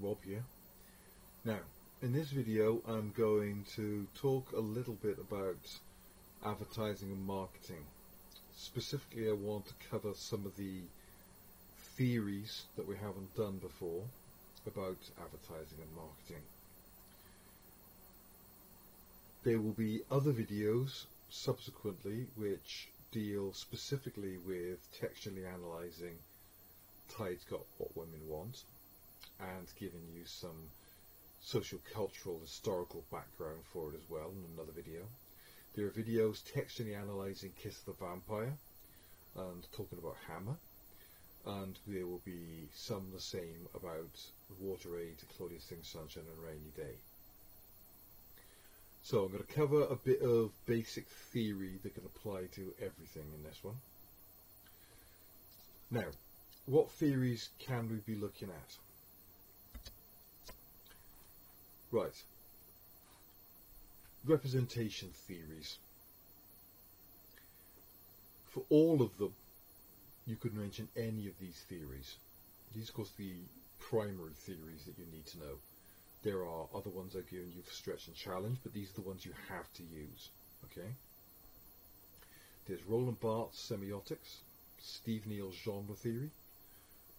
Rob here. Now, in this video I'm going to talk a little bit about advertising and marketing. Specifically, I want to cover some of the theories that we haven't done before about advertising and marketing. There will be other videos subsequently which deal specifically with textually analysing Tide's Got What Women Want and giving you some social, cultural, historical background for it as well in another video. There are videos textually analysing Kiss the Vampire and talking about Hammer, and there will be some the same about Water Aid, Claudia Sings Sunshine and Rainy Day. So I'm going to cover a bit of basic theory that can apply to everything in this one. Now, what theories can we be looking at? Right. Representation theories. For all of them, you could mention any of these theories. These, of course, are the primary theories that you need to know. There are other ones I've given you for stretch and challenge, but these are the ones you have to use. Okay. There's Roland Barthes' semiotics, Steve Neal's genre theory,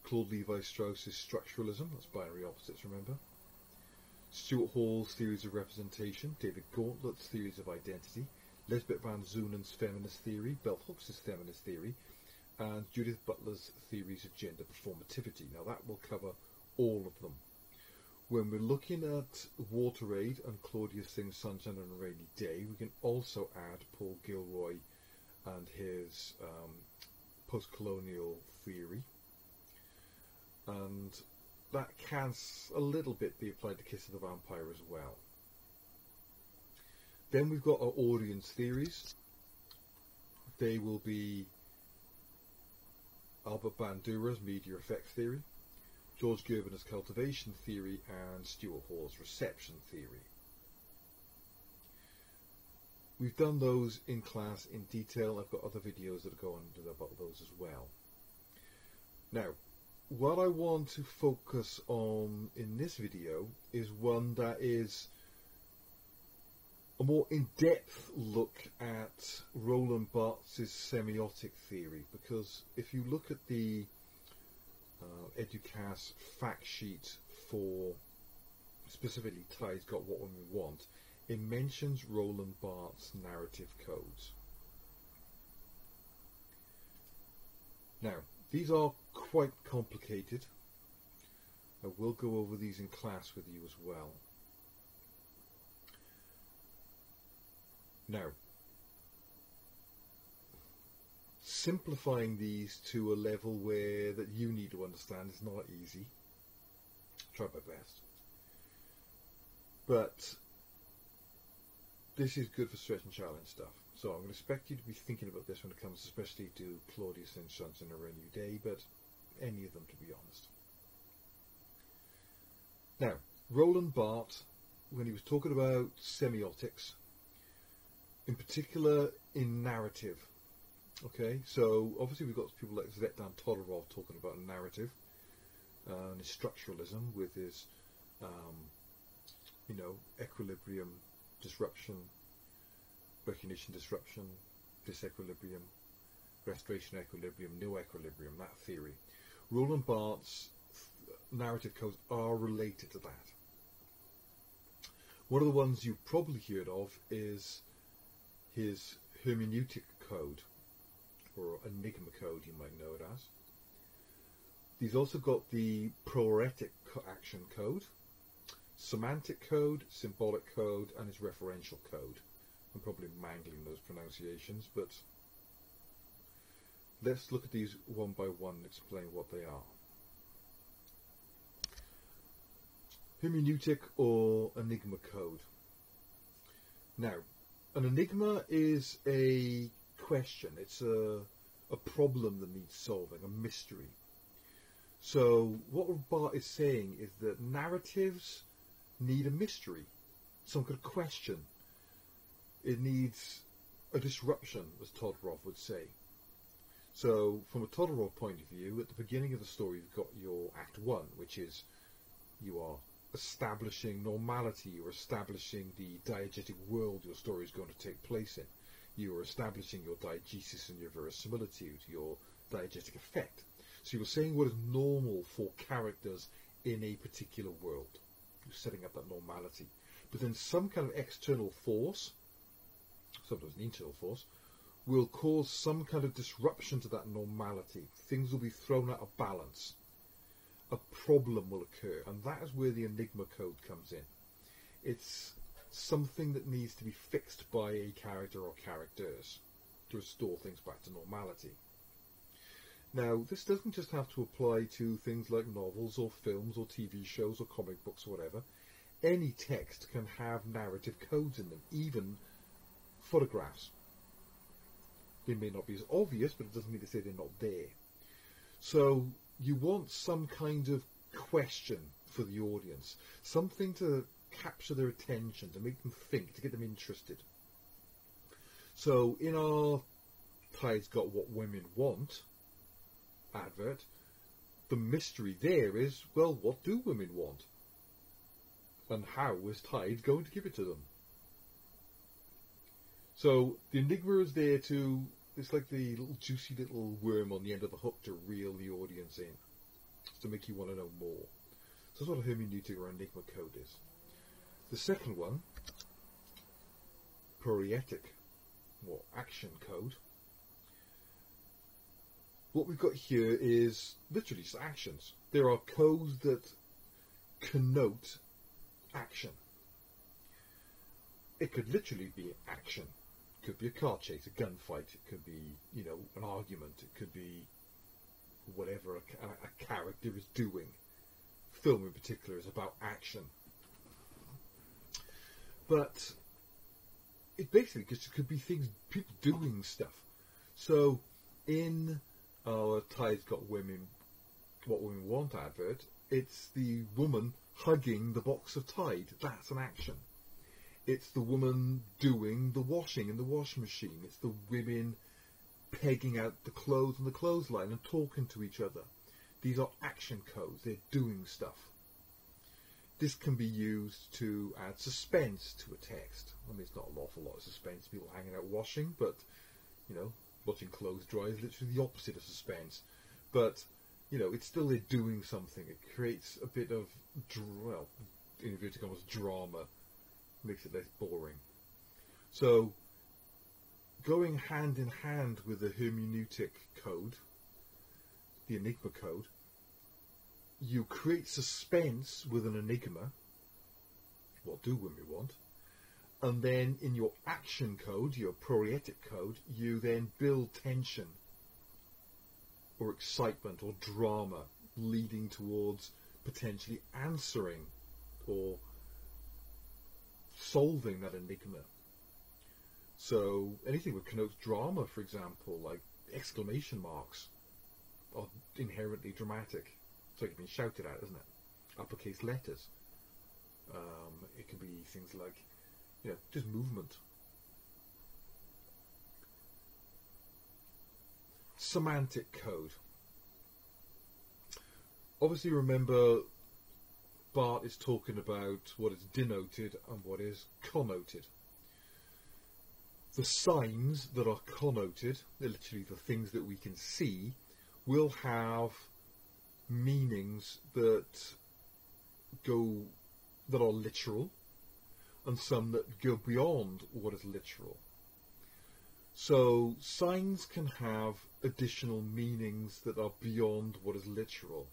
Claude Levi-Strauss's structuralism, that's binary opposites, remember? Stuart Hall's theories of representation, David Gauntlet's theories of identity, Lisbeth Van Zoonen's feminist theory, Bell Hooks' feminist theory, and Judith Butler's theories of gender performativity. Now that will cover all of them. When we're looking at Water Aid and Claudia Sings Sunshine on a Rainy Day, we can also add Paul Gilroy and his post-colonial theory. And that can a little bit be applied to Kiss of the Vampire as well. Then we've got our audience theories. They will be Albert Bandura's media effect theory, George Gervin's cultivation theory, and Stuart Hall's reception theory. We've done those in class in detail. I've got other videos that go on about those as well. Now, what I want to focus on in this video is one that is a more in-depth look at Roland Barthes' semiotic theory, because if you look at the Educast fact sheet for specifically Tide's Got What Women Want, it mentions Roland Barthes' narrative codes. Now, these are quite complicated. I will go over these in class with you as well. Now, simplifying these to a level where that you need to understand is not easy. Try my best. But this is good for stretch and challenge stuff. So I'm going to expect you to be thinking about this when it comes especially to Claudia Sings Sunshine and a Rainy Day, but any of them, to be honest. Now, Roland Barthes, when he was talking about semiotics, in particular in narrative, okay, so obviously we've got people like Zvetan Todorov talking about narrative and his structuralism with his, equilibrium, disruption, recognition, disruption, disequilibrium, restoration equilibrium, no equilibrium, that theory. Roland Barthes' narrative codes are related to that. One of the ones you've probably heard of is his hermeneutic code, or Enigma code you might know it as. He's also got the proetic action code, Semantic Code, Symbolic Code, and his Referential Code. I'm probably mangling those pronunciations, but let's look at these one by one and explain what they are. Hermeneutic or Enigma code. Now, an enigma is a question. It's a problem that needs solving, a mystery. So what Bart is saying is that narratives need a mystery, some kind of question. It needs a disruption, as Todorov would say. So from a Todorov point of view, at the beginning of the story you've got your Act 1, which is You are establishing normality. You're establishing the diegetic world your story is going to take place in. You are establishing your diegesis and your verisimilitude, your diegetic effect. So you're saying what is normal for characters in a particular world. You're setting up that normality. But then some kind of external force, sometimes an internal force, will cause some kind of disruption to that normality. Things will be thrown out of balance. A problem will occur, and that is where the Enigma code comes in. It's something that needs to be fixed by a character or characters to restore things back to normality. Now, this doesn't just have to apply to things like novels or films or TV shows or comic books or whatever. Any text can have narrative codes in them, even photographs. They may not be as obvious, but it doesn't mean to say they're not there. So you want some kind of question for the audience, something to capture their attention, to make them think, to get them interested. So in our Tide's Got What Women Want advert, the mystery there is, well, what do women want? And how is Tide going to give it to them? So the Enigma is there to, it's like the little juicy little worm on the end of the hook to reel the audience in, to make you want to know more. So that's what a hermeneutic or Enigma code is. The second one, poietic or action code. What we've got here is literally just actions. There are codes that connote action. It could literally be action. It could be a car chase, a gunfight. It could be, you know, an argument. It could be whatever a character is doing. Film in particular is about action. But it basically just could be things, people doing stuff. So in our Tide's Got Women, What Women Want advert, it's the woman hugging the box of Tide. That's an action. It's the woman doing the washing in the washing machine. It's the women pegging out the clothes on the clothesline and talking to each other. These are action codes. They're doing stuff. This can be used to add suspense to a text. I mean, it's not an awful lot of suspense, people hanging out washing, but, you know, watching clothes dry is literally the opposite of suspense. But, you know, it's still they're doing something. It creates a bit of, well, in inverted commas, drama. Makes it less boring. So, going hand in hand with the hermeneutic code, the Enigma code, you create suspense with an enigma. What do women want? And then in your action code, your poietic code, you then build tension or excitement or drama leading towards potentially answering or solving that enigma. So anything that connotes drama, for example, like exclamation marks, are inherently dramatic. It's like being shouted at, isn't it? Uppercase letters. It can be things like, you know, just movement. Semantic code. Obviously, remember, Bart is talking about what is denoted and what is connoted. The signs that are connoted, they're literally the things that we can see, will have meanings that are literal, and some that go beyond what is literal. So signs can have additional meanings that are beyond what is literal.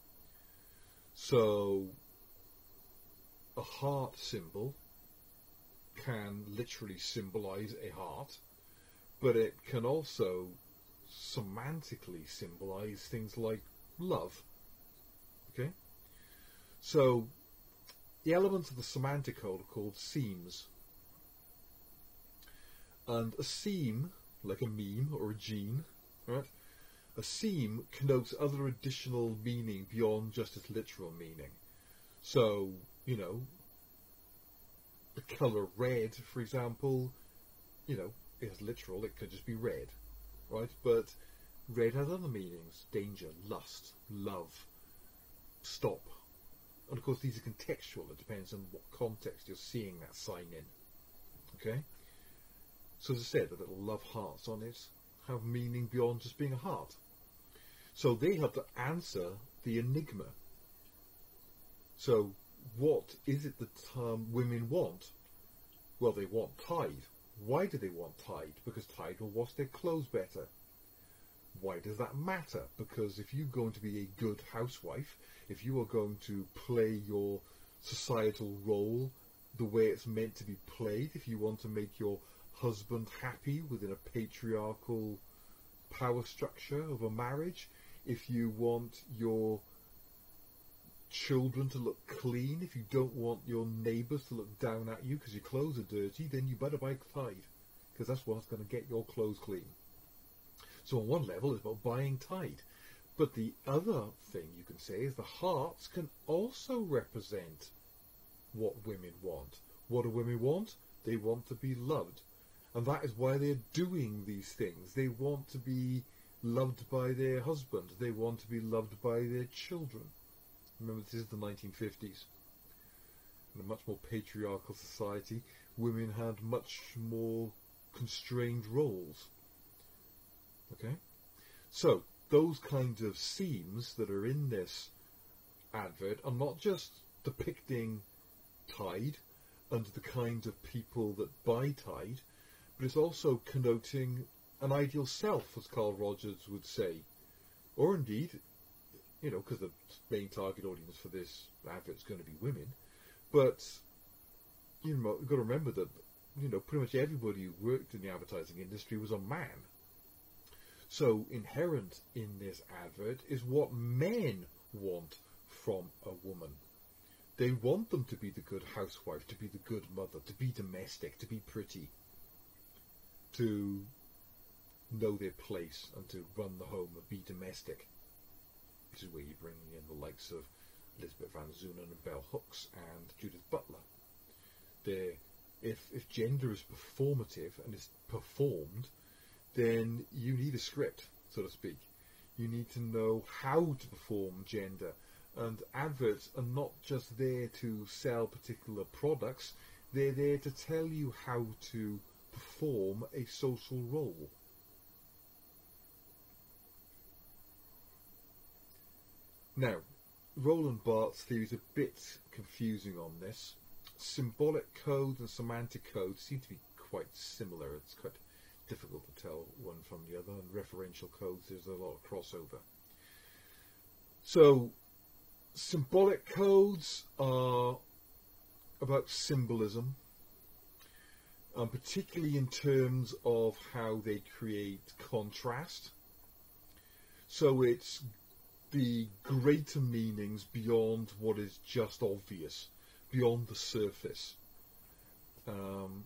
So a heart symbol can literally symbolize a heart, but it can also semantically symbolize things like love. Okay? So the elements of the semantic code are called seams. And a seam, like a meme or a gene, right? A seam connotes other additional meaning beyond just its literal meaning. So, you know, the colour red, for example, you know, is literal, it could just be red, right? But red has other meanings: danger, lust, love, stop, And of course these are contextual, it depends on what context you're seeing that sign in. Okay? So as I said, the little love hearts on it have meaning beyond just being a heart. So they have to answer the enigma. So what is it that women want? Well, they want tide. Why do they want tide? Because tide will wash their clothes better. Why does that matter? Because if you're going to be a good housewife, if you are going to play your societal role the way it's meant to be played, if you want to make your husband happy within a patriarchal power structure of a marriage, if you want your children to look clean, if you don't want your neighbours to look down at you because your clothes are dirty, then you better buy Tide, because that's what's going to get your clothes clean. So on one level it's about buying Tide, but the other thing you can say is the hearts can also represent what women want. What do women want? They want to be loved, and that is why they're doing these things. They want to be loved by their husband, they want to be loved by their children. Remember, this is the 1950s. In a much more patriarchal society, women had much more constrained roles. Okay? So, those kinds of themes that are in this advert are not just depicting Tide and the kind of people that buy Tide, but it's also connoting an ideal self, as Carl Rogers would say. Or indeed, you know, because the main target audience for this advert is going to be women. But, you know, you've got to remember that, you know, pretty much everybody who worked in the advertising industry was a man. So inherent in this advert is what men want from a woman. They want them to be the good housewife, to be the good mother, to be domestic, to be pretty, to know their place and to run the home and be domestic. Which is where you bring in the likes of Elizabeth Van Zunen and Bell Hooks and Judith Butler. If gender is performative and is performed, then you need a script, so to speak. You need to know how to perform gender. And adverts are not just there to sell particular products, they're there to tell you how to perform a social role. Now, Roland Barthes' theory is a bit confusing on this. Symbolic code and semantic code seem to be quite similar. It's quite difficult to tell one from the other, and referential codes, there's a lot of crossover. So, symbolic codes are about symbolism, particularly in terms of how they create contrast. So it's the greater meanings beyond what is just obvious, beyond the surface. And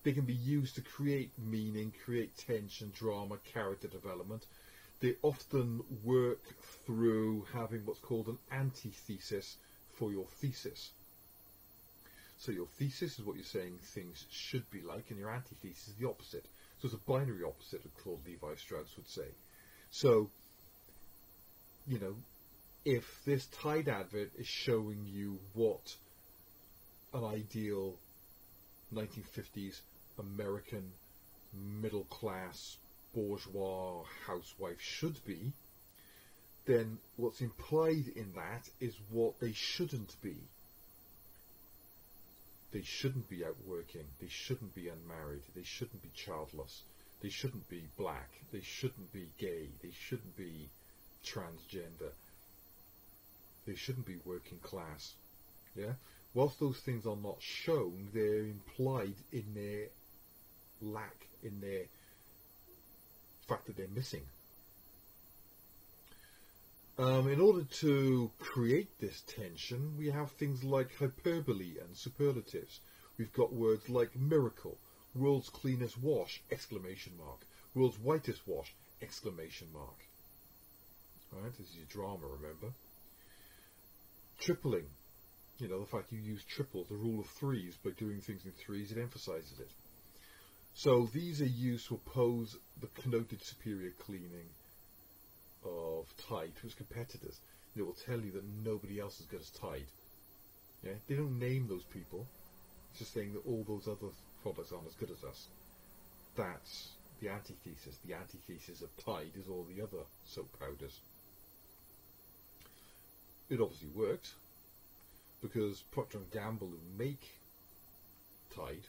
they can be used to create meaning, create tension, drama, character development. They often work through having what's called an antithesis for your thesis. So your thesis is what you're saying things should be like, and your antithesis is the opposite. So it's a binary opposite, of Claude Levi-Strauss would say. So, you know, if this Tide advert is showing you what an ideal 1950s American middle-class bourgeois housewife should be, then what's implied in that is what they shouldn't be. They shouldn't be out working, they shouldn't be unmarried, they shouldn't be childless, they shouldn't be black, they shouldn't be gay, they shouldn't be transgender, they shouldn't be working class. Yeah? Whilst those things are not shown, they're implied in their lack, in their fact that they're missing. In order to create this tension, we have things like hyperbole and superlatives. We've got words like miracle, world's cleanest wash, exclamation mark, world's whitest wash, exclamation mark. Alright, this is your drama, remember? Tripling, you know, the fact you use triples, the rule of threes, by doing things in threes, it emphasizes it. So these are used to oppose the connoted superior cleaning of Tide to its competitors. It will tell you that nobody else is as good as Tide. Yeah, they don't name those people. It's just saying that all those other products aren't as good as us. That's the antithesis. The antithesis of Tide is all the other soap powders. It obviously worked because Procter & Gamble, who make Tide,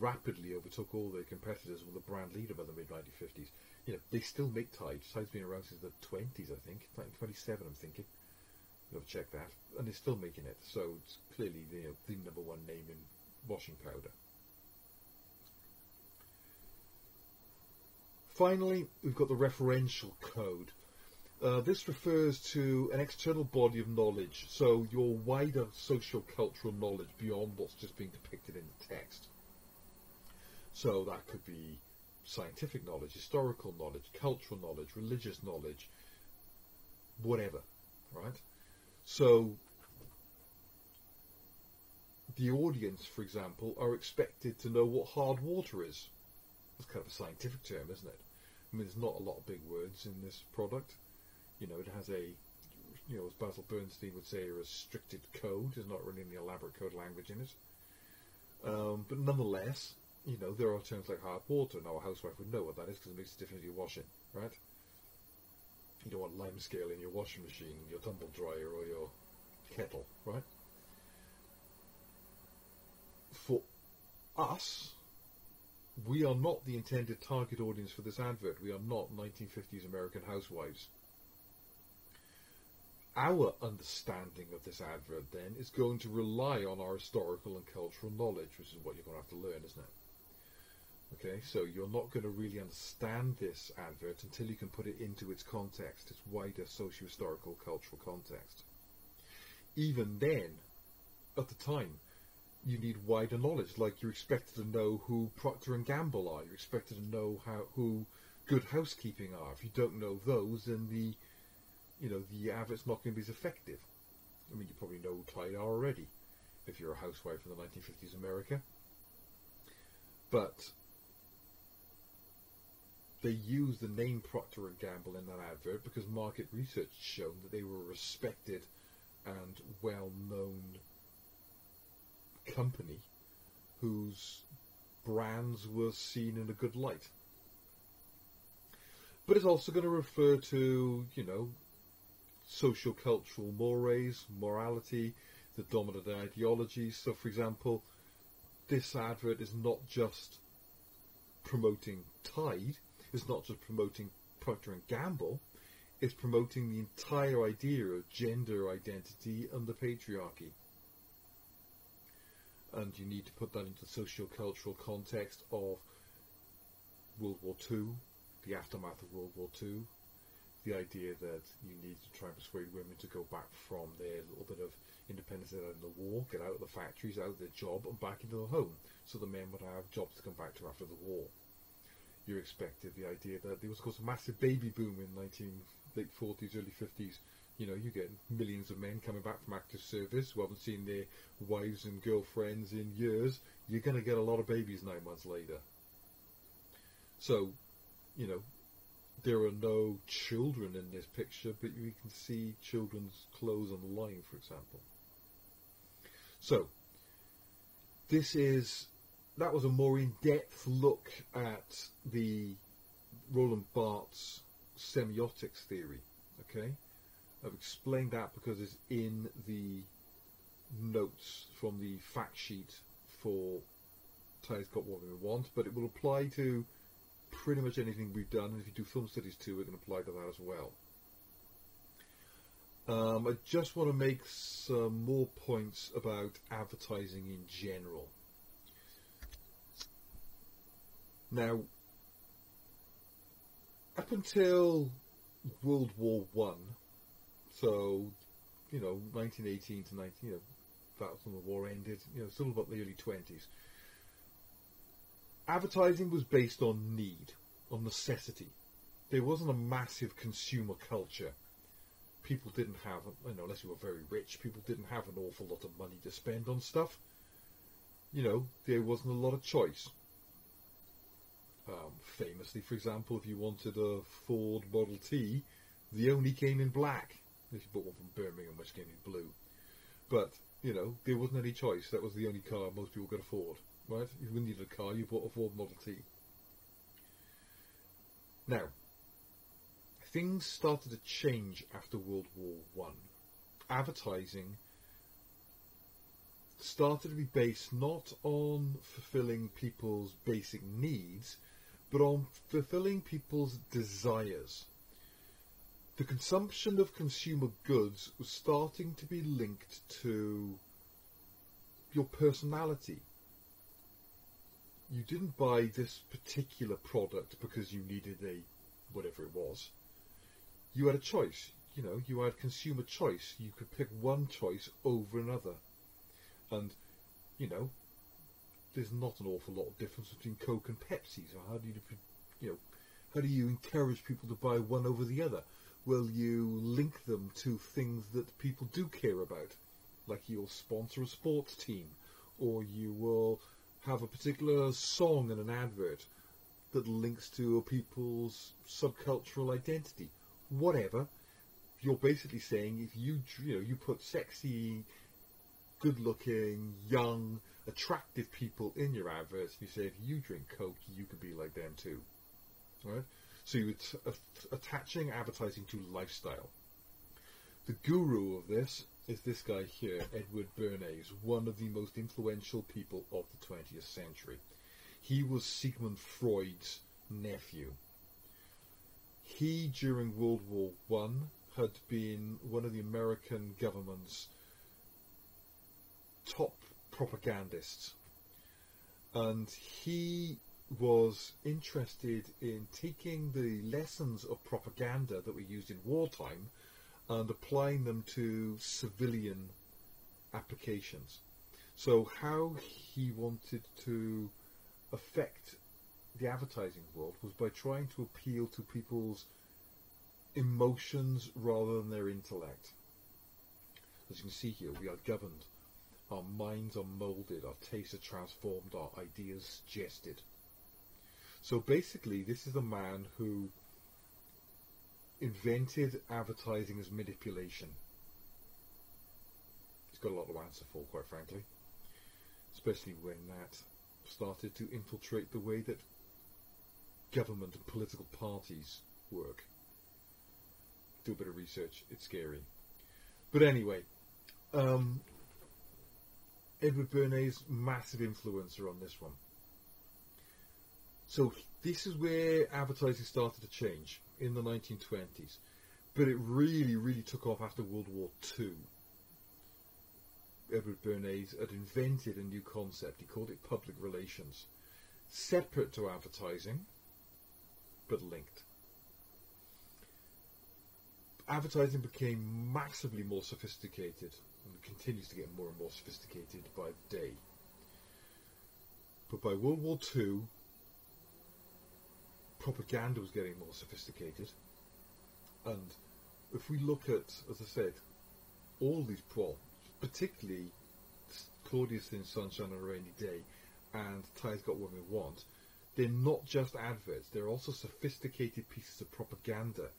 rapidly overtook all their competitors and were the brand leader by the mid-1950s. They still make Tide. Tide's been around since the 20s, I think. 1927, I'm thinking. You've got to check that. And they're still making it. So it's clearly the number one name in washing powder. Finally, we've got the Referential Code. This refers to an external body of knowledge, so your wider socio-cultural knowledge beyond what's just being depicted in the text. So that could be scientific knowledge, historical knowledge, cultural knowledge, religious knowledge, whatever, right? So the audience, for example, are expected to know what hard water is. That's kind of a scientific term, isn't it? I mean, there's not a lot of big words in this product. It has a, as Basil Bernstein would say, a restricted code. There's not really any elaborate code language in it. But nonetheless, there are terms like hard water. Now, a housewife would know what that is because it makes a difference in your washing, right? You don't want lime scale in your washing machine, your tumble dryer, or your kettle, right? For us, we are not the intended target audience for this advert. We are not 1950s American housewives. Our understanding of this advert, then, is going to rely on our historical and cultural knowledge, which is what you're going to have to learn, isn't it? Okay, so you're not going to really understand this advert until you can put it into its context, its wider socio-historical cultural context. Even then, at the time, you need wider knowledge, like you're expected to know who Procter & Gamble are, you're expected to know who Good Housekeeping are. If you don't know those, then the advert's not going to be as effective. I mean, you probably know who Tide are already, if you're a housewife in the 1950s America. But they used the name Procter & Gamble in that advert because market research has shown that they were a respected and well-known company whose brands were seen in a good light. But it's also going to refer to, social-cultural mores, morality, the dominant ideologies. So, for example, this advert is not just promoting Tide, it's not just promoting Procter & Gamble, it's promoting the entire idea of gender identity and the patriarchy. And you need to put that into the socio-cultural context of World War II, the aftermath of World War II, the idea that you need to try and persuade women to go back from their little bit of independence out in the war, get out of the factories, out of their job, and back into the home, so the men would have jobs to come back to after the war. You expected the idea that there was, of course, a massive baby boom in late 40s, early 50s. You get millions of men coming back from active service who haven't seen their wives and girlfriends in years. You're going to get a lot of babies 9 months later. So, there are no children in this picture, but you can see children's clothes on the line, for example. So, that was a more in-depth look at the Roland Barthes semiotics theory, okay? I've explained that because it's in the notes from the fact sheet for Tide's Got What We Want, but it will apply to pretty much anything we've done, and if you do film studies too, we're going to apply to that as well. I just want to make some more points about advertising in general. Now, up until World War I, so, 1918 to 19, that's when the war ended, still about the early 20s. Advertising was based on need, on necessity. There wasn't a massive consumer culture. People didn't have, unless you were very rich, people didn't have an awful lot of money to spend on stuff. There wasn't a lot of choice. Famously, for example, if you wanted a Ford Model T, They only came in black. If you bought one from Birmingham, which came in blue. But, you know, there wasn't any choice. That was the only car most people could afford. Right? If you needed a car, you bought a Ford Model T. Now, things started to change after World War One. Advertising started to be based not on fulfilling people's basic needs, but on fulfilling people's desires. The consumption of consumer goods was starting to be linked to your personality. You didn't buy this particular product because you needed a whatever it was. You had a choice. You know, you had consumer choice. You could pick one choice over another. And, you know, there's not an awful lot of difference between Coke and Pepsi. So how do you encourage people to buy one over the other? Well, you link them to things that people do care about. Like you'll sponsor a sports team, or you will have a particular song in an advert that links to people's subcultural identity. Whatever. You're basically saying if you put sexy, good-looking, young, attractive people in your adverts, you say if you drink Coke, you could be like them too. Right? So you're attaching advertising to lifestyle. The guru of this is this guy here, Edward Bernays, one of the most influential people of the 20th century. He was Sigmund Freud's nephew. He, during World War One, had been one of the American government's top propagandists. And he was interested in taking the lessons of propaganda that were used in wartime and applying them to civilian applications. So how he wanted to affect the advertising world was by trying to appeal to people's emotions rather than their intellect. As you can see here, we are governed. Our minds are moulded, our tastes are transformed, our ideas suggested. So basically, this is a man who invented advertising as manipulation. He's got a lot to answer for, quite frankly. Especially when that started to infiltrate the way that government and political parties work. Do a bit of research, it's scary. But anyway, Edward Bernays, massive influencer on this one. So this is where advertising started to change in the 1920s. But it really, really took off after World War II. Edward Bernays had invented a new concept. He called it public relations. Separate to advertising, but linked. Advertising became massively more sophisticated and continues to get more and more sophisticated by the day. But by World War II, propaganda was getting more sophisticated. And if we look at, as I said, all these particularly Claudius in Sunshine on a Rainy Day and Ty's Got What We Want, they're not just adverts, they're also sophisticated pieces of propaganda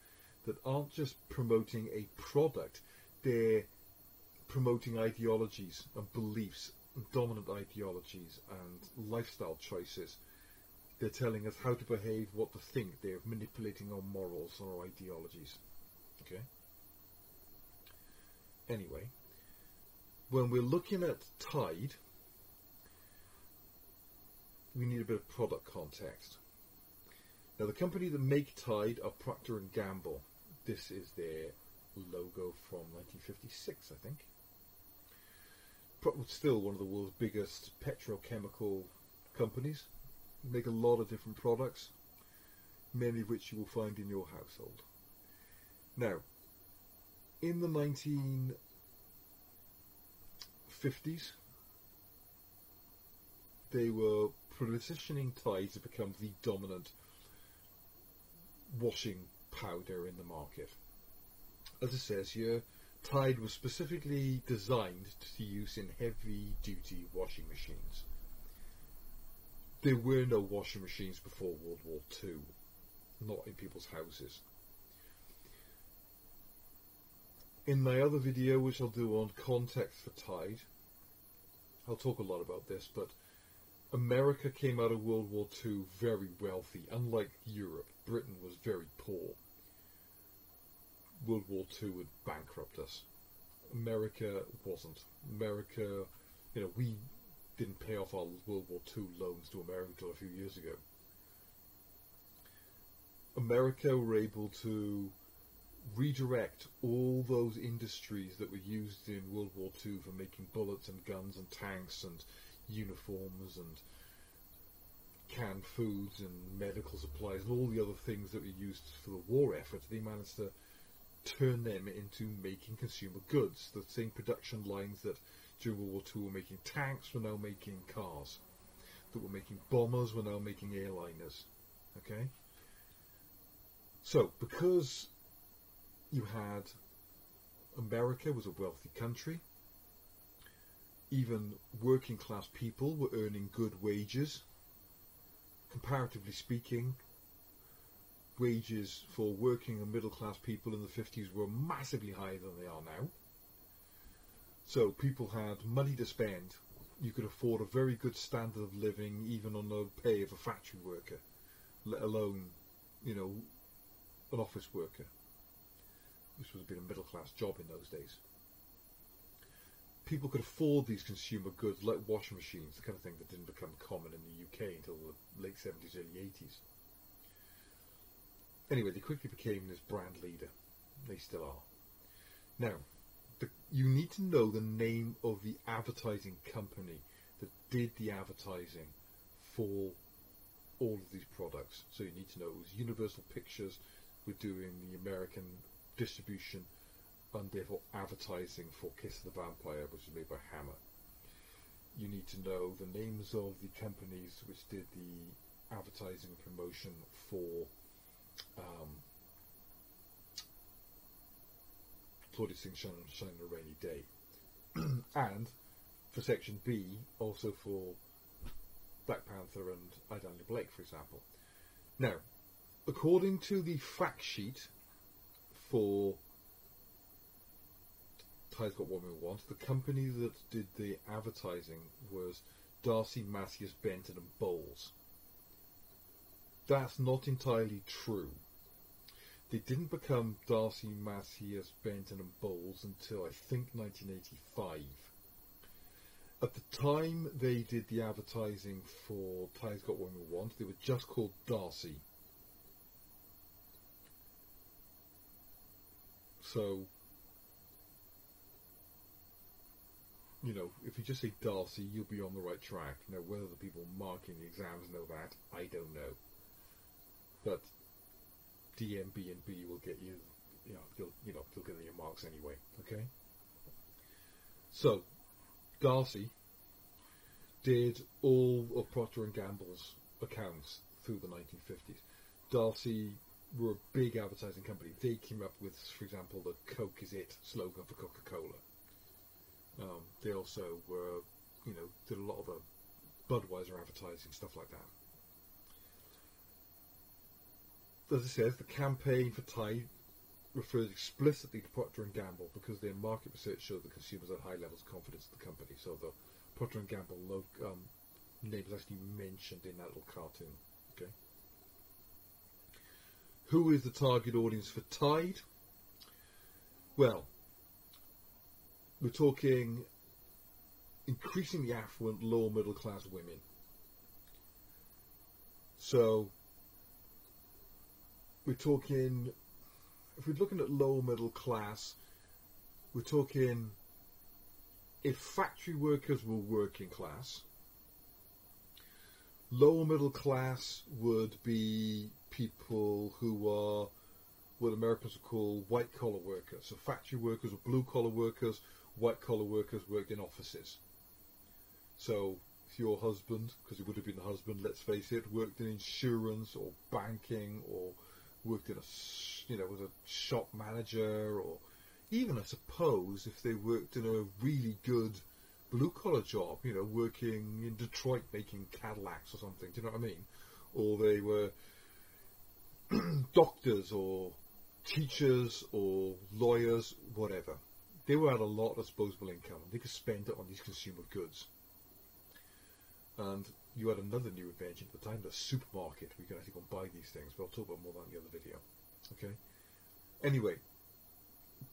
that aren't just promoting a product, they're promoting ideologies and beliefs, and dominant ideologies and lifestyle choices. They're telling us how to behave, what to think. They're manipulating our morals and our ideologies. Okay? Anyway, when we're looking at Tide, we need a bit of product context. Now, the company that make Tide are Procter & Gamble. This is their logo from 1956, I think. Still one of the world's biggest petrochemical companies. Make a lot of different products, many of which you will find in your household. Now, in the 1950s, they were positioning Tide to become the dominant washing powder in the market. As it says here, Tide was specifically designed to use in heavy-duty washing machines. There were no washing machines before World War II, not in people's houses. In my other video, which I'll do on context for tide, I'll talk a lot about this, but America came out of World War II very wealthy. Unlike Europe, Britain was very poor. World War II would bankrupt us. America wasn't. America, we didn't pay off our World War II loans to America until a few years ago. America were able to redirect all those industries that were used in World War II for making bullets and guns and tanks and uniforms and canned foods and medical supplies and all the other things that were used for the war effort. They managed to turn them into making consumer goods. The same production lines that during World War II were making tanks were now making cars. That were making bombers were now making airliners. Okay? So, because you had America was a wealthy country, even working class people were earning good wages. Comparatively speaking, wages for working and middle class people in the 50s were massively higher than they are now. So people had money to spend. You could afford a very good standard of living even on the pay of a factory worker, let alone, an office worker. This would have been a middle class job in those days. People could afford these consumer goods like washing machines, the kind of thing that didn't become common in the UK until the late 70s, early 80s. Anyway, they quickly became this brand leader. They still are. Now, you need to know the name of the advertising company that did the advertising for all of these products. So you need to know it was Universal Pictures were doing the American distribution and therefore advertising for Kiss of the Vampire, which was made by Hammer. You need to know the names of the companies which did the advertising and promotion for Claudia Singh Shine on a Rainy Day. And for Section B, also for Black Panther and I, Daniel Blake, for example. Now, according to the fact sheet for Tide's Got What We Want, the company that did the advertising was Darcy, Matthias, Benton and Bowles. That's not entirely true. They didn't become Darcy, Matthias, Benton and Bowles until I think 1985. At the time they did the advertising for Tide's Got What We Want, they were just called Darcy. So, if you just say Darcy, you'll be on the right track. Now, whether the people marking the exams know that, I don't know. But DMB and B will get you, you'll get your marks anyway. Okay. So, Darcy did all of Procter & Gamble's accounts through the 1950s. Darcy were a big advertising company. They came up with, for example, the Coke is it slogan for Coca-Cola. They also were, did a lot of the Budweiser advertising, stuff like that. As I said, the campaign for Tide refers explicitly to Procter & Gamble because their market research showed that consumers had high levels of confidence in the company. So the Procter & Gamble name is actually mentioned in that little cartoon. Okay. Who is the target audience for Tide? Well, we're talking increasingly affluent, lower middle class women. So we're talking, if we're looking at lower middle class, we're talking if factory workers were working class, lower middle class would be people who are what Americans would call white collar workers. So factory workers or blue collar workers, white collar workers worked in offices. So if your husband, because it would have been a husband, let's face it, worked in insurance or banking or worked in was a shop manager, or even I suppose if they worked in a really good blue collar job, working in Detroit making Cadillacs or something, do you know what I mean? Or they were doctors or teachers or lawyers, whatever. They were at a lot of disposable income. They could spend it on these consumer goods. And you had another new invention at the time, the supermarket, where you could actually go and buy these things, but I'll talk about more about that in the other video. Okay. Anyway,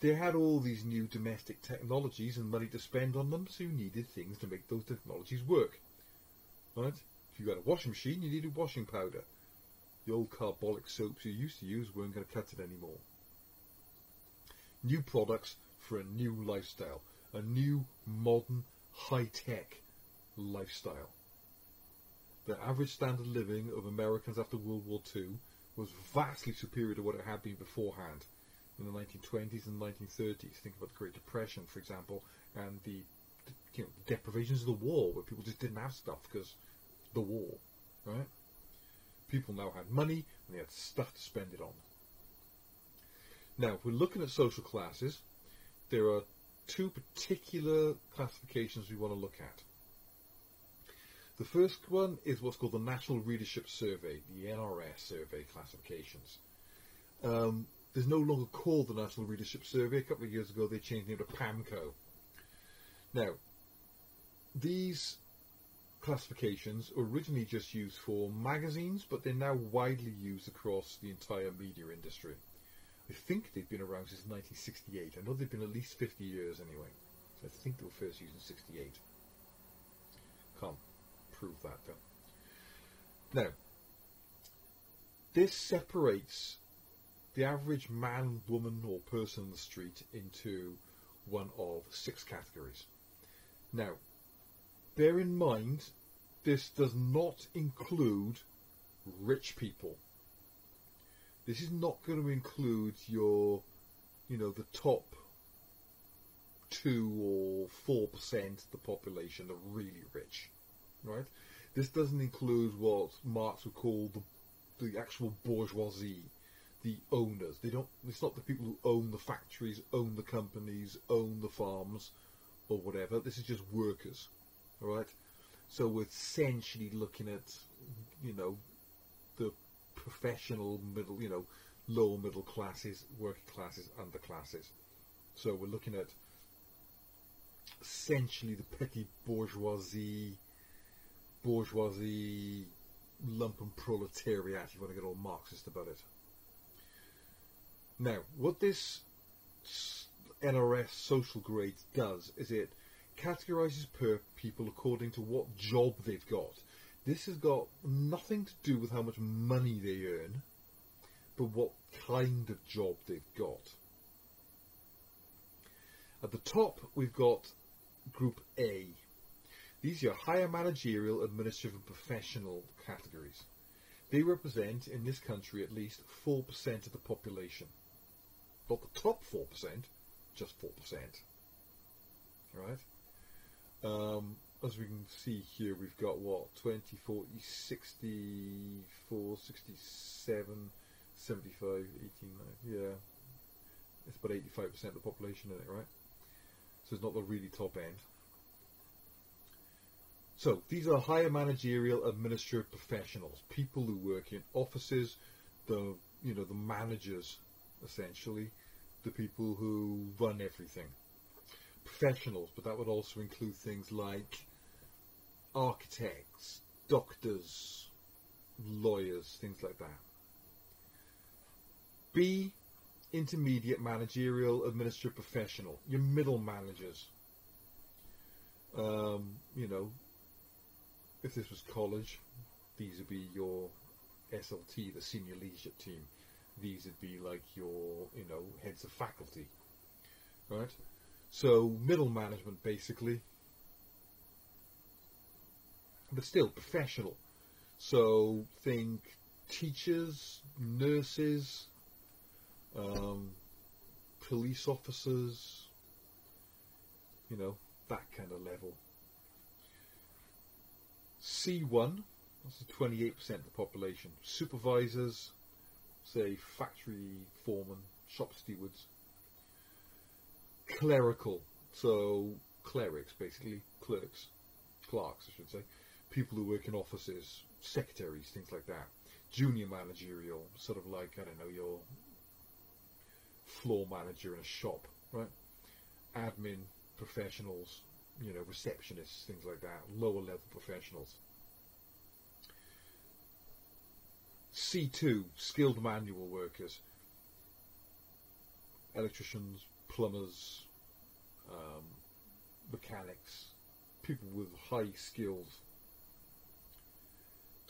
they had all these new domestic technologies and money to spend on them, so you needed things to make those technologies work. Right? If you got a washing machine, you needed washing powder. The old carbolic soaps you used to use weren't going to cut it anymore. New products for a new lifestyle, a new, modern, high-tech lifestyle. The average standard of living of Americans after World War II was vastly superior to what it had been beforehand in the 1920s and 1930s. Think about the Great Depression, for example, and the deprivations of the war, where people just didn't have stuff because the war, right? People now had money and they had stuff to spend it on. Now, if we're looking at social classes, there are two particular classifications we want to look at. The first one is what's called the National Readership Survey, the NRS survey classifications. There's no longer called the National Readership Survey. A couple of years ago they changed the name to PAMCO. Now, these classifications were originally just used for magazines, but they're now widely used across the entire media industry. I think they've been around since 1968. I know they've been at least 50 years anyway. I think they were first used in 68. Can't prove that though. Now, this separates the average man, woman or person on the street into one of 6 categories. Now, bear in mind, this does not include rich people. This is not going to include your, the top 2 or 4% of the population are really rich, right? This doesn't include what Marx would call the actual bourgeoisie, the owners. It's not the people who own the factories, own the companies, own the farms, or whatever. This is just workers, all right? So we're essentially looking at, the professional middle, lower middle classes, working classes, underclasses. So we're looking at essentially the petty bourgeoisie, lumpen proletariat, if you want to get all Marxist about it. Now, what this NRS social grade does is it categorizes people according to what job they've got. This has got nothing to do with how much money they earn, but what kind of job they've got. At the top, we've got Group A. These are higher managerial, administrative and professional categories. They represent, in this country at least, 4% of the population. Not the top 4%, just 4%. Right? As we can see here, we've got what? 20, 40, 64, 67, 75, 89, yeah. It's about 85% of the population in it, right? So it's not the really top end. So these are higher managerial, administrative professionals, people who work in offices, the managers, essentially, the people who run everything. Professionals, but that would also include things like architects, doctors, lawyers, things like that. B, intermediate managerial, administrative professional, your middle managers. If this was college, these would be your SLT, the senior leadership team. These would be like your, heads of faculty, right? So middle management, basically, but still professional. So think teachers, nurses, police officers, that kind of level. C1, that's 28% of the population. Supervisors, say factory foremen, shop stewards. Clerical, so clerics, basically, clerks, I should say. People who work in offices, secretaries, things like that. Junior managerial, sort of like, I don't know, your floor manager in a shop, right? Admin professionals, you know, receptionists, things like that, lower level professionals. C2, skilled manual workers, electricians, plumbers, mechanics, people with high skills,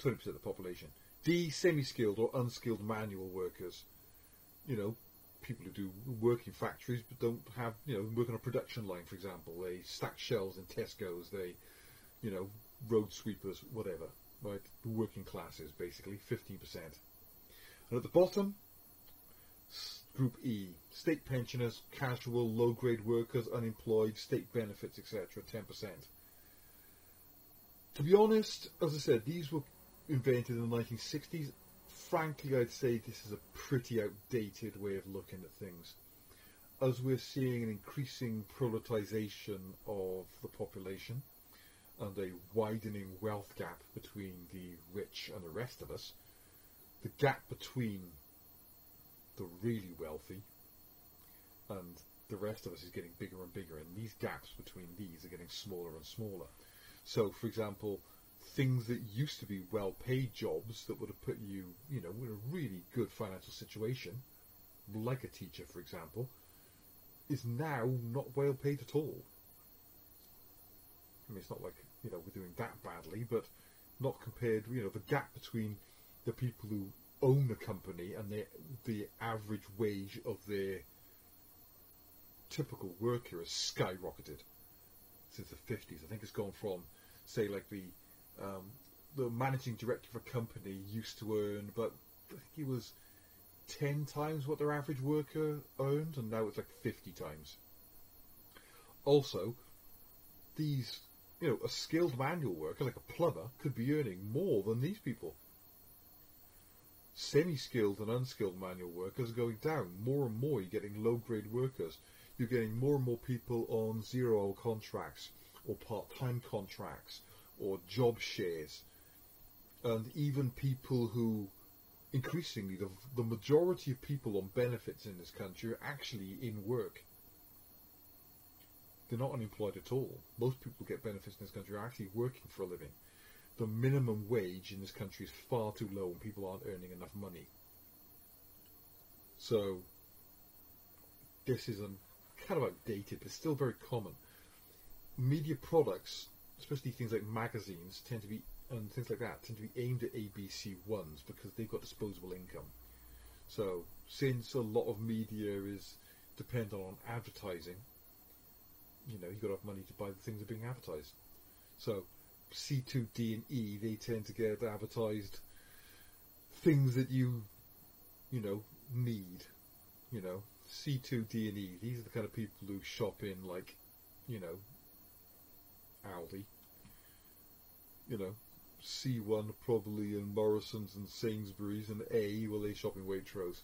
20% of the population. D, semi-skilled or unskilled manual workers, you know, people who do work in factories but don't have, you know, work on a production line, for example. They stack shelves in Tesco's, they, you know, road sweepers, whatever, right? The working classes, basically, 15%. And at the bottom, Group E, state pensioners, casual, low-grade workers, unemployed, state benefits, etc., 10%. To be honest, as I said, these were invented in the 1960s. Frankly, I'd say this is a pretty outdated way of looking at things. As we're seeing an increasing proletization of the population and a widening wealth gap between the rich and the rest of us, the gap between the really wealthy and the rest of us is getting bigger and bigger, and these gaps between these are getting smaller and smaller. So, for example, things that used to be well-paid jobs that would have put you, you know, in a really good financial situation, like a teacher, for example, is now not well-paid at all. I mean, it's not like, you know, we're doing that badly, but not compared, you know, the gap between the people who own the company and the average wage of their typical worker has skyrocketed since the 50s. I think it's gone from, say, like the managing director of a company used to earn, but I think he was 10 times what their average worker earned, and now it's like 50 times. Also, these, you know, a skilled manual worker, like a plumber, could be earning more than these people. Semi-skilled and unskilled manual workers are going down. More and more you're getting low-grade workers. You're getting more and more people on zero-hour contracts or part-time contracts or job shares. And even people who, increasingly, the majority of people on benefits in this country are actually in work. They're not unemployed at all. Most people who get benefits in this country are actually working for a living. The minimum wage in this country is far too low and people aren't earning enough money. So, this is kind of outdated, but still very common. Media products, especially things like magazines, tend to be, and things like that, tend to be aimed at ABC1s because they've got disposable income. So, since a lot of media is dependent on advertising, you know, you've got to have money to buy the things that are being advertised. So, C2, D, and E, they tend to get advertised things that you know, need. You know, C2, D, and E, these are the kind of people who shop in, like, you know, Aldi. You know, C1 probably in Morrison's and Sainsbury's, and A, well, they shop in Waitrose.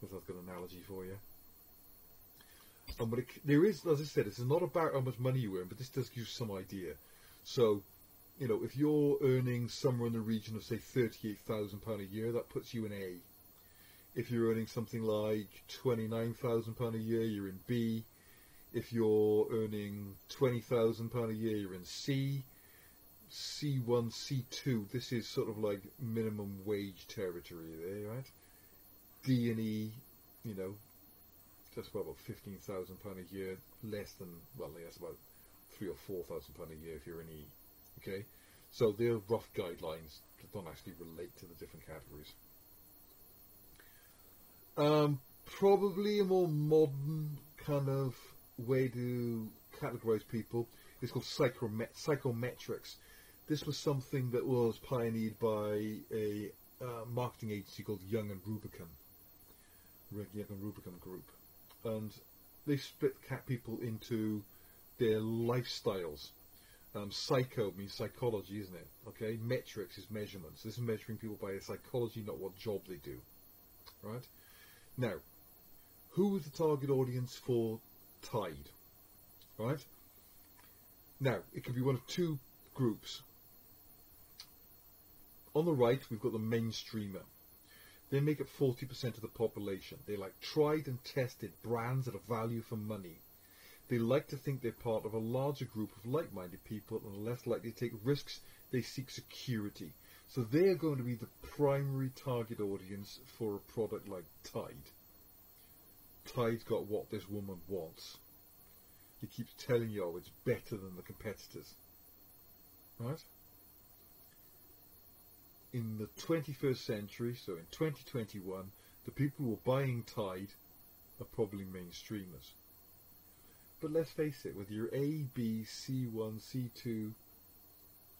If that's got an analogy for you. And but there is, as I said, it's not about how much money you earn, but this does give you some idea. So, you know, if you're earning somewhere in the region of, say, £38,000 a year, that puts you in A. If you're earning something like £29,000 a year, you're in B. If you're earning £20,000 a year, you're in C. C1, C2, this is sort of like minimum wage territory there, right? D and E, you know, just about £15,000 a year, less than, well, that's about £3,000 or £4,000 a year if you're in E. Okay, so they're rough guidelines that don't actually relate to the different categories. Probably a more modern kind of way to categorize people is called Psychometrics. This was something that was pioneered by a marketing agency called Young and Rubicon Group, and they split people into their lifestyles. Psycho means psychology, isn't it? Okay, metrics is measurements. This is measuring people by their psychology, not what job they do. Right? Now, who is the target audience for Tide? Right? Now, it could be one of two groups. On the right, we've got the mainstreamer. They make up 40% of the population. They like tried and tested brands at a value for money. They like to think they're part of a larger group of like-minded people and are less likely to take risks. They seek security. So they're going to be the primary target audience for a product like Tide. Tide's got what this woman wants. He keeps telling you, oh, it's better than the competitors. Right? In the 21st century, so in 2021, the people who are buying Tide are probably mainstreamers. But let's face it, with your A, B, C1, C2,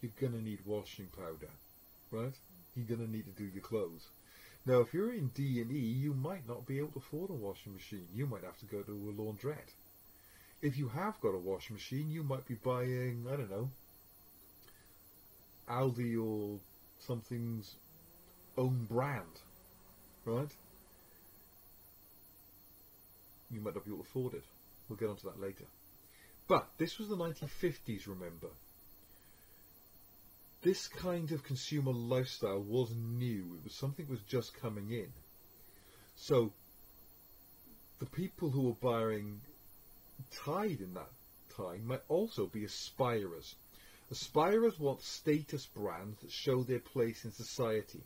you're going to need washing powder, right? You're going to need to do your clothes. Now, if you're in D and E, you might not be able to afford a washing machine. You might have to go to a laundrette. If you have got a washing machine, you might be buying, I don't know, Aldi or something's own brand, right? You might not be able to afford it. We'll get onto that later. But this was the 1950s, remember. This kind of consumer lifestyle was new. It was something that was just coming in. So the people who were buying Tide in that time might also be aspirers. Aspirers want status brands that show their place in society.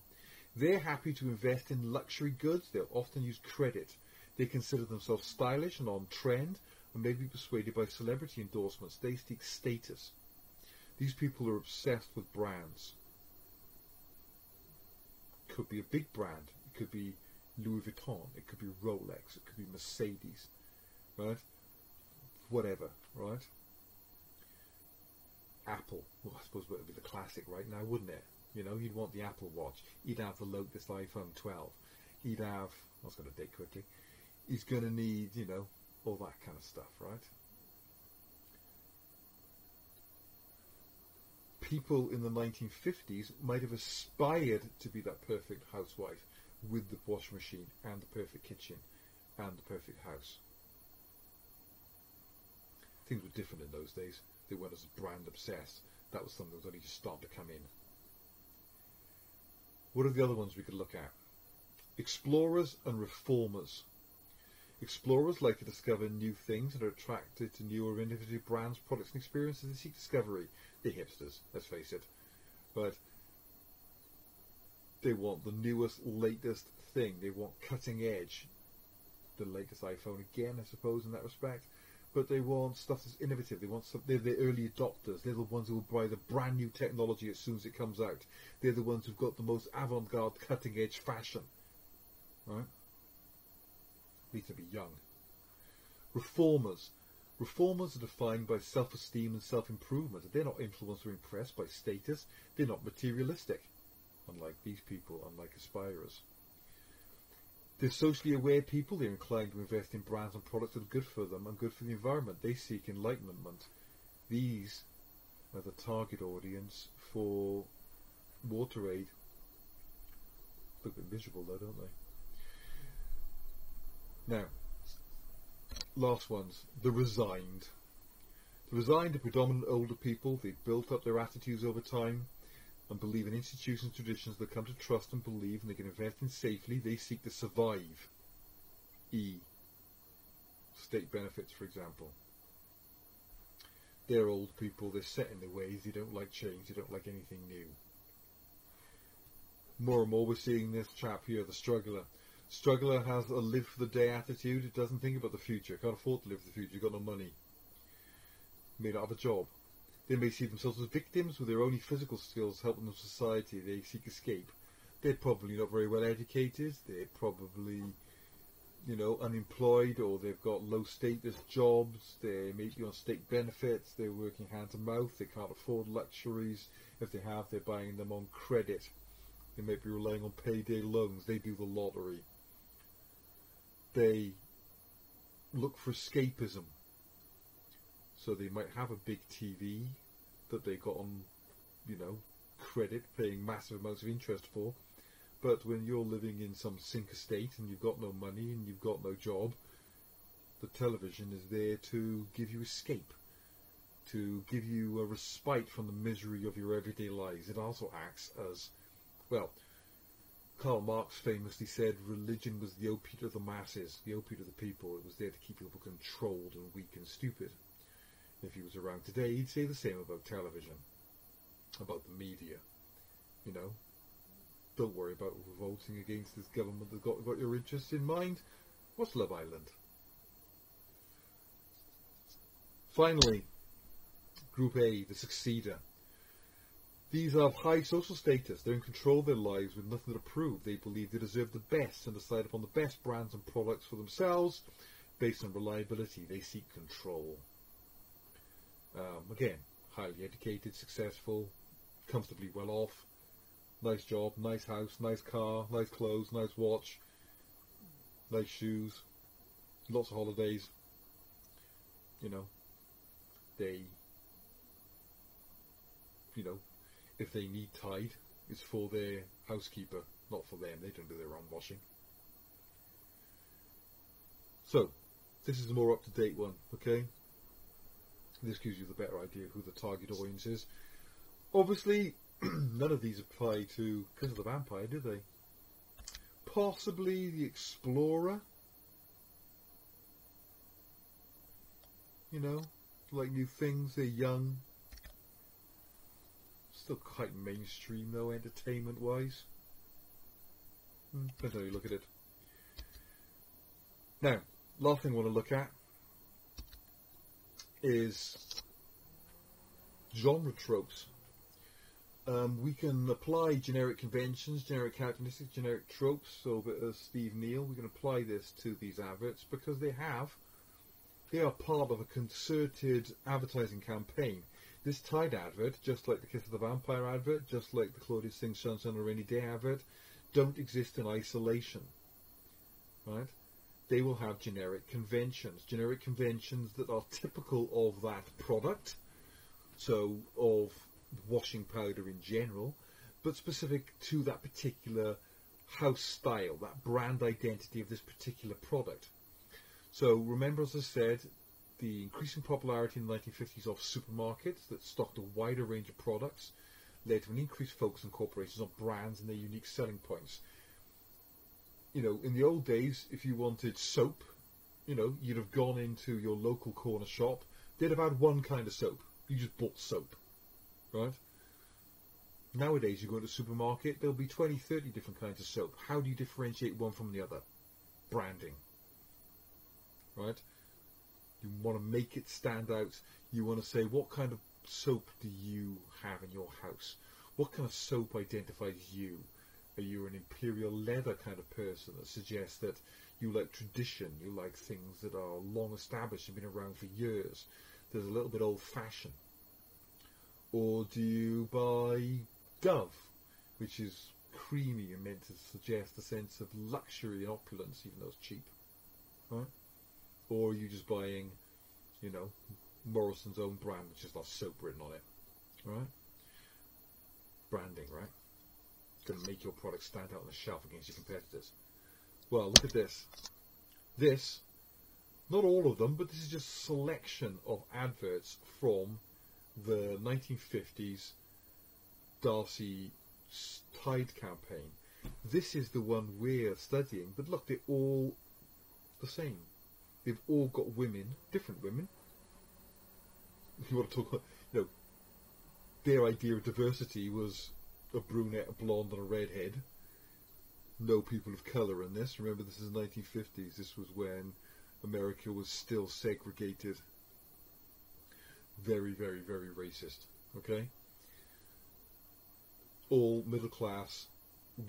They're happy to invest in luxury goods. They'll often use credit. They consider themselves stylish and on trend, and may be persuaded by celebrity endorsements. They seek status. These people are obsessed with brands. It could be a big brand. It could be Louis Vuitton. It could be Rolex. It could be Mercedes. Right? Whatever. Right? Apple. Well, I suppose it would be the classic right now, wouldn't it? You know, you'd want the Apple Watch. He'd have the latest iPhone 12. He'd have... I was going to date quickly. He's going to need, you know, all that kind of stuff, right? People in the 1950s might have aspired to be that perfect housewife with the washing machine and the perfect kitchen and the perfect house. Things were different in those days. They weren't as brand obsessed. That was something that was only just starting to come in. What are the other ones we could look at? Explorers and reformers. Explorers like to discover new things and are attracted to new or innovative brands, products and experiences. They seek discovery. They're hipsters, let's face it. But they want the newest, latest thing. They want cutting edge. The latest iPhone again, I suppose, in that respect. But they want stuff that's innovative. They want stuff, they're the early adopters. They're the ones who will buy the brand new technology as soon as it comes out. They're the ones who've got the most avant-garde, cutting-edge fashion. Right? Need to be young. Reformers. Reformers are defined by self-esteem and self-improvement. They're not influenced or impressed by status. They're not materialistic, unlike these people, unlike aspirers. They're socially aware people. They're inclined to invest in brands and products that are good for them and good for the environment. They seek enlightenment. These are the target audience for water aid. Look a bit miserable though, don't they? Now, last ones, the resigned. The resigned are predominant older people. They've built up their attitudes over time and believe in institutions and traditions that come to trust and believe and they can invest in safely. They seek to survive. E. State benefits, for example. They're old people. They're set in their ways. They don't like change. They don't like anything new. More and more we're seeing this chap here, the struggler. Struggler has a live for the day attitude. It doesn't think about the future. Can't afford to live for the future. Got no money. May not have a job. They may see themselves as victims with their only physical skills helping them society. They seek escape. They're probably not very well educated. They're probably, you know, unemployed, or they've got low status jobs. They may be on state benefits. They're working hand to mouth. They can't afford luxuries. If they have, they're buying them on credit. They may be relying on payday loans. They do the lottery. They look for escapism. So they might have a big TV that they got on, you know, credit, paying massive amounts of interest for. But when you're living in some sink estate and you've got no money and you've got no job, the television is there to give you escape, to give you a respite from the misery of your everyday lives. It also acts as, well, Karl Marx famously said religion was the opiate of the masses, the opiate of the people. It was there to keep people controlled and weak and stupid. If he was around today, he'd say the same about television, about the media. You know, don't worry about revolting against this government that's got your interests in mind. What's Love Island? Finally, Group A, the succeeder. These are of high social status. They're in control of their lives with nothing to prove. They believe they deserve the best and decide upon the best brands and products for themselves based on reliability. They seek control. Again, highly educated, successful, comfortably well off, nice job, nice house, nice car, nice clothes, nice watch, nice shoes, lots of holidays. You know, they, you know, if they need Tide, it's for their housekeeper, not for them. They don't do their own washing. So, this is a more up-to-date one, okay? This gives you the better idea who the target audience is. Obviously, none of these apply to Kiss of the Vampire, do they? Possibly the Explorer. You know, like new things, they're young. Still quite mainstream though, entertainment-wise. Depends how you look at it. Now, last thing I want to look at is genre tropes. We can apply generic conventions, generic characteristics, generic tropes. So, a bit of Steve Neal, we can apply this to these adverts because they are part of a concerted advertising campaign. This Tide advert, just like the Kiss of the Vampire advert, just like the Claudia Sings Sunshine on a Rainy Day advert, don't exist in isolation. Right? They will have generic conventions that are typical of that product, so of washing powder in general, but specific to that particular house style, that brand identity of this particular product. So remember, as I said, the increasing popularity in the 1950s of supermarkets that stocked a wider range of products led to an increased focus on corporations on brands and their unique selling points. You know, in the old days, if you wanted soap, you know, you'd have gone into your local corner shop. They'd have had one kind of soap. You just bought soap, right? Nowadays, you go to a supermarket, there'll be 20, 30 different kinds of soap. How do you differentiate one from the other? Branding, right? You want to make it stand out. You want to say, what kind of soap do you have in your house? What kind of soap identifies you? Are you an imperial leather kind of person that suggests that you like tradition, you like things that are long established and been around for years, there's a little bit old-fashioned? Or do you buy Dove, which is creamy and meant to suggest a sense of luxury and opulence, even though it's cheap, right? Or are you just buying, you know, Morrison's own brand, which has got soap written on it, right? Branding, right? Going to make your product stand out on the shelf against your competitors. Well, look at this. This, not all of them, but this is just a selection of adverts from the 1950s Darcy Tide campaign. This is the one we're studying, but look, they're all the same. They've all got women, different women. If you want to talk about, you know, their idea of diversity was a brunette, a blonde, and a redhead. No people of colour in this. Remember, this is the 1950s. This was when America was still segregated. Very, very, very racist. Okay? All middle class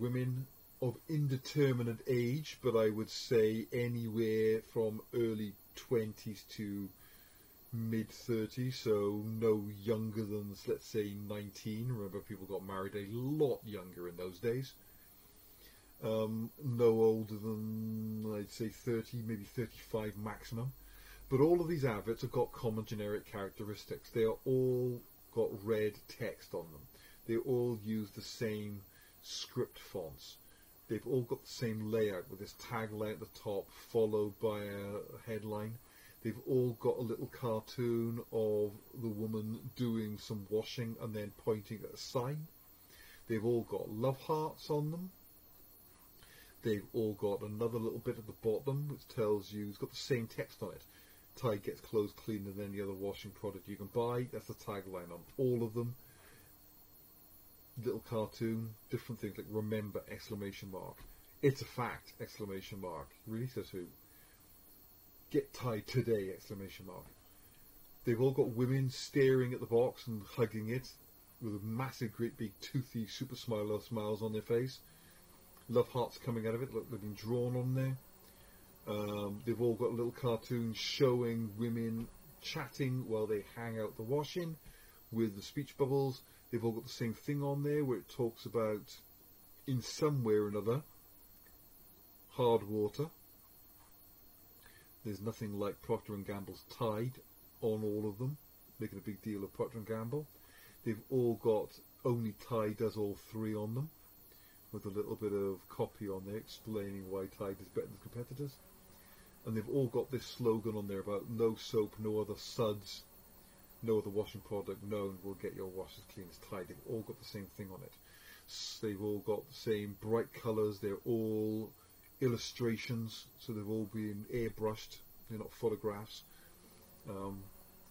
women of indeterminate age, but I would say anywhere from early 20s to mid-30s, so no younger than, let's say, 19. Remember, people got married a lot younger in those days. No older than, I'd say, 30, maybe 35 maximum. But all of these adverts have got common generic characteristics. They are all got red text on them. They all use the same script fonts. They've all got the same layout with this tagline at the top, followed by a headline. They've all got a little cartoon of the woman doing some washing and then pointing at a sign. They've all got love hearts on them. They've all got another little bit at the bottom which tells you, it's got the same text on it. Tide gets clothes cleaner than any other washing product you can buy. That's the tagline on all of them. Little cartoon, different things like remember, exclamation mark. It's a fact, exclamation mark. Really says who? Get Tide today, exclamation mark. They've all got women staring at the box and hugging it with a massive, great big toothy super smiles on their face. Love hearts coming out of it, look, they've been drawn on there. They've all got little cartoons showing women chatting while they hang out the washing with the speech bubbles. They've all got the same thing on there where it talks about, in some way or another, hard water. There's nothing like Procter & Gamble's Tide on all of them, making a big deal of Procter & Gamble. They've all got only Tide does all three on them, with a little bit of copy on there explaining why Tide is better than competitors. And they've all got this slogan on there about no soap, no other suds, no other washing product known will get your wash as clean as Tide. They've all got the same thing on it. They've all got the same bright colours. They're all illustrations, so they've all been airbrushed. They're not photographs.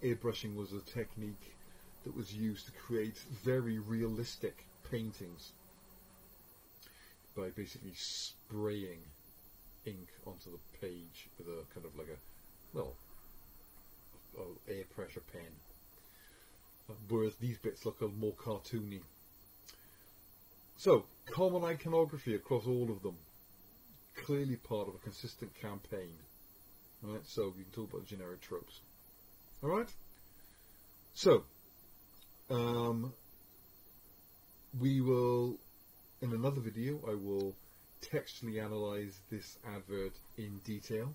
Airbrushing was a technique that was used to create very realistic paintings by basically spraying ink onto the page with a kind of like a air pressure pen. Whereas these bits look a more cartoony. So, common iconography across all of them. Clearly part of a consistent campaign. Right, so you can talk about generic tropes. Alright? So, we will, in another video, I will textually analyze this advert in detail.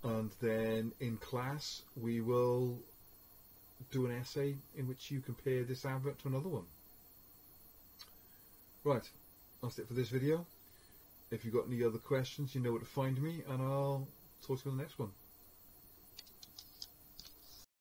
And then in class, we will do an essay in which you compare this advert to another one. Right, that's it for this video. If you've got any other questions, you know where to find me, and I'll talk to you in the next one.